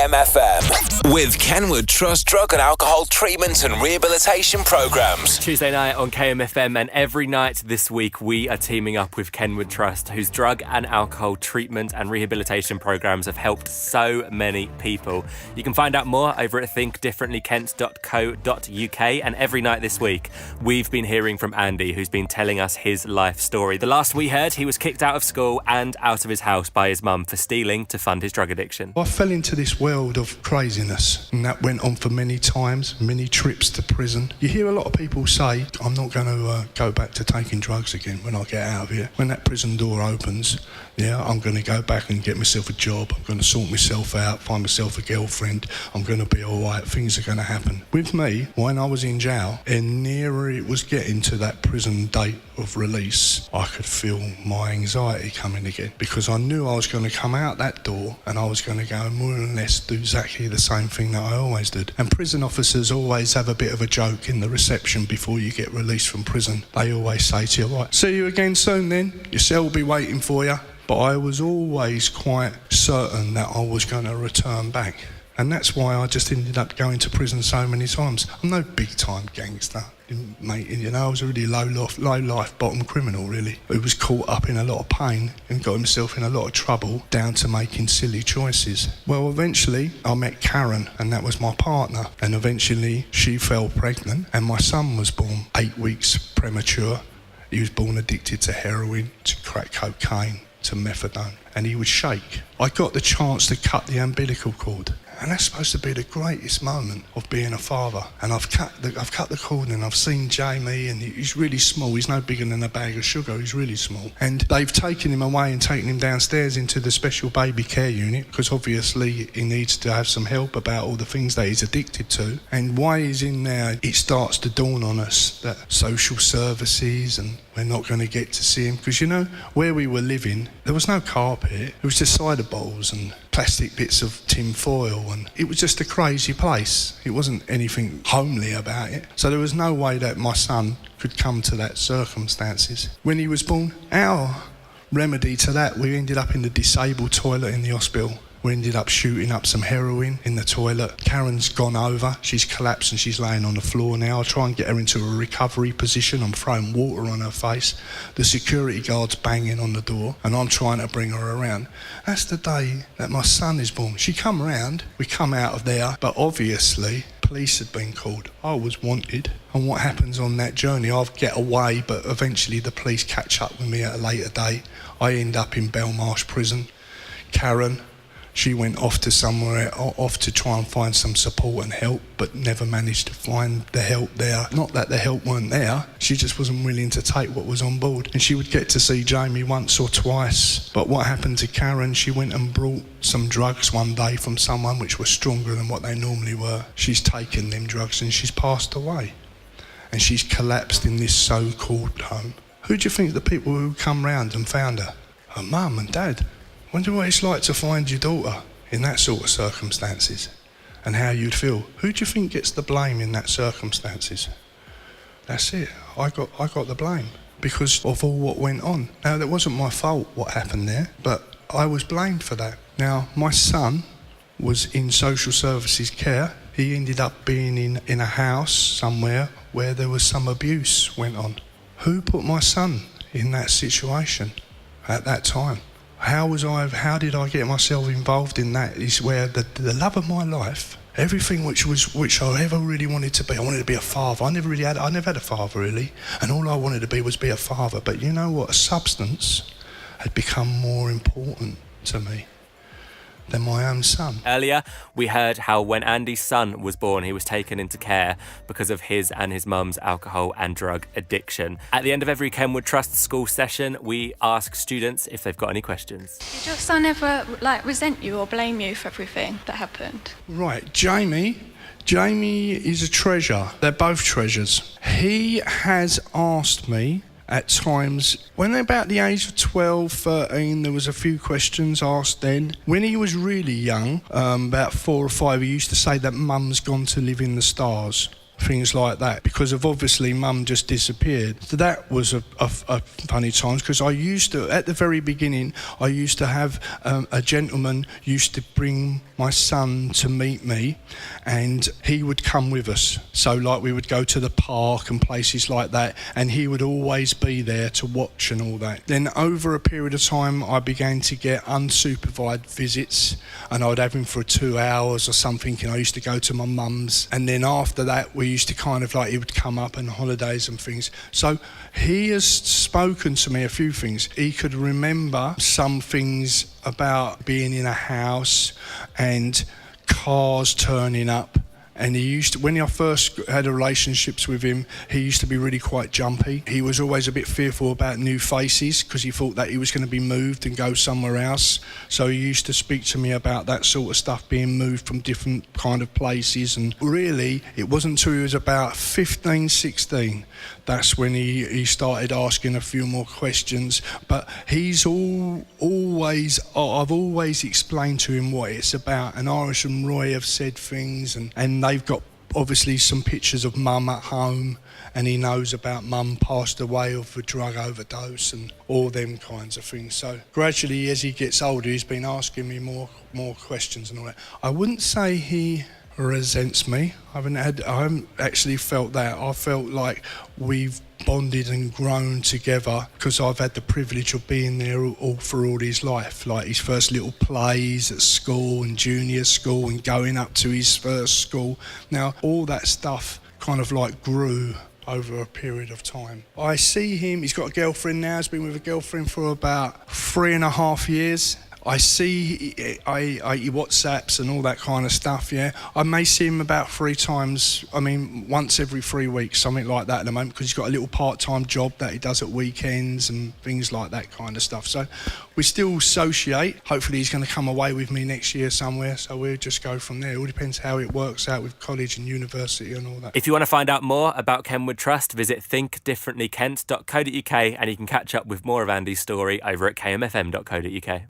kmfm with Kenward Trust drug and alcohol treatment and rehabilitation programs. Tuesday night on KMFM, and every night this week we are teaming up with Kenward Trust, whose drug and alcohol treatment and rehabilitation programs have helped so many people. You can find out more over at thinkdifferentlykent.co.uk, and every night this week we've been hearing from Andy, who's been telling us his life story. The last we heard, he was kicked out of school and out of his house by his mum for stealing to fund his drug addiction. I fell into this world of craziness, and that went on for many times, many trips to prison. You hear a lot of people say, I'm not going to go back to taking drugs again when I get out of here. When that prison door opens, I'm going to go back and get myself a job. I'm going to sort myself out, find myself a girlfriend. I'm going to be all right. Things are going to happen. With me, when I was in jail, and nearer it was getting to that prison date of release, I could feel my anxiety coming again, because I knew I was going to come out that door and I was going to go and more or less do exactly the same thing that I always did. And prison officers always have a bit of a joke in the reception before you get released from prison. They always say to you, right, see you again soon then, your cell will be waiting for you. But I was always quite certain that I was going to return back. And that's why I just ended up going to prison so many times. I'm no big-time gangster, mate. I was a really low-life bottom criminal, really, who was caught up in a lot of pain and got himself in a lot of trouble down to making silly choices. Well, eventually, I met Karen, and that was my partner. And eventually, she fell pregnant, and my son was born 8 weeks premature. He was born addicted to heroin, to crack cocaine, to methadone, and he would shake. I got the chance to cut the umbilical cord, and that's supposed to be the greatest moment of being a father. And I've cut the cord, and I've seen Jamie, and he's really small. He's no bigger than a bag of sugar. He's really small. And they've taken him away and taken him downstairs into the special baby care unit, because obviously he needs to have some help about all the things that he's addicted to. And while he's in there, it starts to dawn on us that social services, and we're not going to get to see him, because where we were living, there was no carpet. It was just cider bowls and plastic bits of tin foil, and it was just a crazy place. It wasn't anything homely about it. So there was no way that my son could come to that circumstances. When he was born, our remedy to that, we ended up in the disabled toilet in the hospital. We ended up shooting up some heroin in the toilet. Karen's gone over. She's collapsed and she's laying on the floor now. I try and get her into a recovery position. I'm throwing water on her face. The security guard's banging on the door, and I'm trying to bring her around. That's the day that my son is born. She come around. We come out of there, but obviously police had been called. I was wanted. And what happens on that journey? I'll get away, but eventually the police catch up with me at a later date. I end up in Belmarsh prison. Karen, she went off to somewhere, off to try and find some support and help, but never managed to find the help there. Not that the help weren't there, she just wasn't willing to take what was on board. And she would get to see Jamie once or twice. But what happened to Karen, she went and brought some drugs one day from someone which were stronger than what they normally were. She's taken them drugs and she's passed away. And she's collapsed in this so-called home. Who do you think the people who come round and found her? Her mum and dad. Wonder what it's like to find your daughter in that sort of circumstances, and how you'd feel. Who do you think gets the blame in that circumstances? That's it. I got the blame because of all what went on. Now, that wasn't my fault what happened there, but I was blamed for that. Now, my son was in social services care. He ended up being in a house somewhere where there was some abuse went on. Who put my son in that situation at that time? How did I get myself involved in that? Is where the love of my life, everything which I ever really wanted to be. I wanted to be a father. I never had a father really, and all I wanted to be was be a father. But you know what? A substance had become more important to me than my own son. Earlier, we heard how when Andy's son was born, he was taken into care because of his and his mum's alcohol and drug addiction. At the end of every Kenward Trust school session, we ask students if they've got any questions. Did your son ever resent you or blame you for everything that happened? Right, Jamie is a treasure. They're both treasures. He has asked me at times, when about the age of 12, 13, there was a few questions asked then. When he was really young, about 4 or 5, he used to say that mum's gone to live in the stars. things like that, because of obviously mum just disappeared. So that was a funny time, because I used to, at the very beginning, I used to have a gentleman used to bring my son to meet me, and he would come with us. So like we would go to the park and places like that, and he would always be there to watch and all that. Then over a period of time I began to get unsupervised visits, and I'd have him for 2 hours or something, and I used to go to my mum's, and then after that we used to kind of like, he would come up on holidays and things. So he has spoken to me a few things. He could remember some things about being in a house and cars turning up. And he used to, when I first had relationships with him, he used to be really quite jumpy. He was always a bit fearful about new faces, because he thought that he was going to be moved and go somewhere else. So he used to speak to me about that sort of stuff, being moved from different kind of places. And really, it wasn't until he was about 15, 16, that's when he started asking a few more questions. But he's always, I've always explained to him what it's about. And Irish and Roy have said things, and they've got obviously some pictures of mum at home, and he knows about mum passed away of a drug overdose and all them kinds of things. So gradually, as he gets older, he's been asking me more questions and all that. I wouldn't say he resents me. I haven't actually felt that. I felt like we've bonded and grown together, because I've had the privilege of being there all for all his life, like his first little plays at school and junior school and going up to his first school. Now all that stuff kind of like grew over a period of time. I see him, he's got a girlfriend now, he's been with a girlfriend for about 3.5 years. I see he WhatsApps and all that kind of stuff, yeah. I may see him about 3 times, once every 3 weeks, something like that at the moment, because he's got a little part-time job that he does at weekends and things like that kind of stuff. So we still associate. Hopefully he's going to come away with me next year somewhere, so we'll just go from there. It all depends how it works out with college and university and all that. If you want to find out more about Kenward Trust, visit thinkdifferentlykent.co.uk, and you can catch up with more of Andy's story over at kmfm.co.uk.